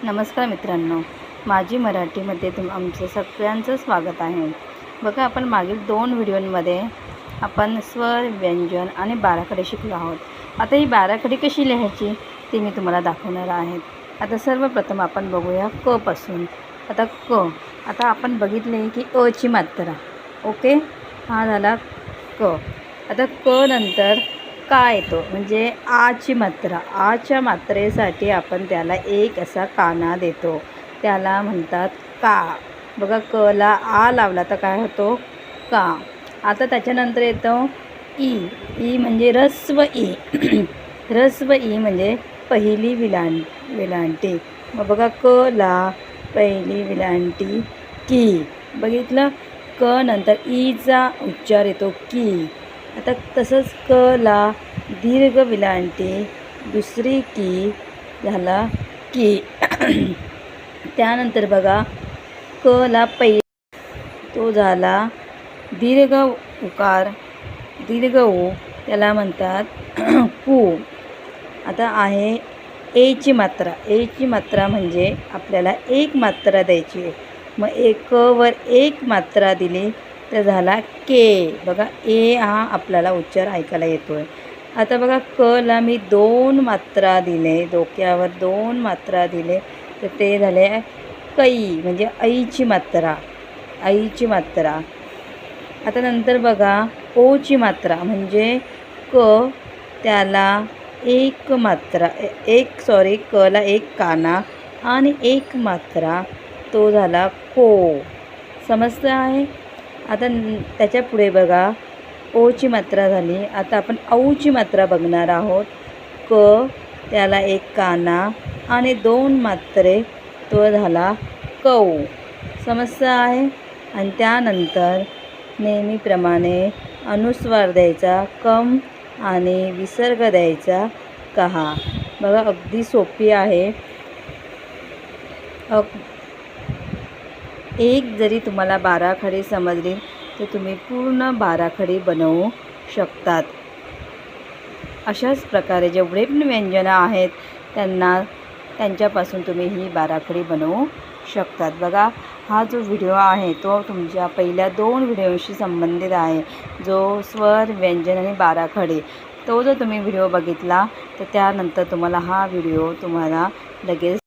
नमस्कार मित्रांनो, माझी मराठीमध्ये आमचं सगळ्यांचं स्वागत आहे. बघा, आपण मागील 2 व्हिडिओमध्ये आपण स्वर, व्यंजन आणि बाराखडी शिकलो आहोत. आता ही बाराखडी कशी लिहायची ते मी तुम्हाला दाखवणार आहे. आता सर्वप्रथम आपण बघूया क पासून. आता आपण बघितले की अची मात्रा. ओके, हा झाला क. आता क नंतर का येतो म्हणजे आची मात्रा. आच्या मात्रेसाठी आपण त्याला एक असा काना देतो, त्याला म्हणतात का. बघा, कला आ लावला तर काय होतो का. आता त्याच्यानंतर येतो ई. ई म्हणजे रस्व ई. रस्व ई म्हणजे पहिली विलांटी. मग बघा, कला पहिली विलांटी की. बघितलं, क नंतर ईचा उच्चार येतो की. आता तसंच कला दीर्घ विलांटी दुसरी की झाला की. त्यानंतर बघा, कला तो झाला दीर्घ उकार, दीर्घ ऊ, त्याला म्हणतात कू. आता आहे एची मात्रा. एची मात्रा म्हणजे आपल्याला एक मात्रा द्यायची आहे. मग वर एक मात्रा दिली तर झाला के. बघा, ए हा आपल्याला उच्चार ऐकायला येतो आहे. आता बघा, कला मी 2 मात्रा दिले, डोक्यावर 2 मात्रा दिले तर ते झाले कै म्हणजे ऐची मात्रा. ऐची मात्रा. आता नंतर बघा, ओची मात्रा म्हणजे क, त्याला एक मात्रा कला एक काना आणि एक मात्रा, तो झाला को. समजतं आहे. आता त्याच्या पुढे बघा, ओची मात्रा झाली. आता आपण औची मात्रा बघणार आहोत. क, त्याला एक काना आणि 2 मात्रे, तो झाला कौ. समजतं आहे. आणि त्यानंतर नेहमीप्रमाणे अनुस्वार द्यायचा कम आणि विसर्ग द्यायचा कहा. बघा, अगदी सोपी आहे. एक जरी तुम्हाला बाराखडी समजली तर तुम्ही पूर्ण बाराखडी बनवू शकतात. अशाच प्रकारे जेवढे पण व्यंजनं आहेत त्यांच्यापासून तुम्ही ही बाराखडी बनवू शकतात. बघा, हा जो व्हिडिओ आहे तो तुमच्या पहिल्या 2 व्हिडिओशी संबंधित आहे, जो स्वर, व्यंजन आणि बाराखडी. तो जर तुम्ही व्हिडिओ बघितला तर त्यानंतर तुम्हाला हा व्हिडिओ लगेच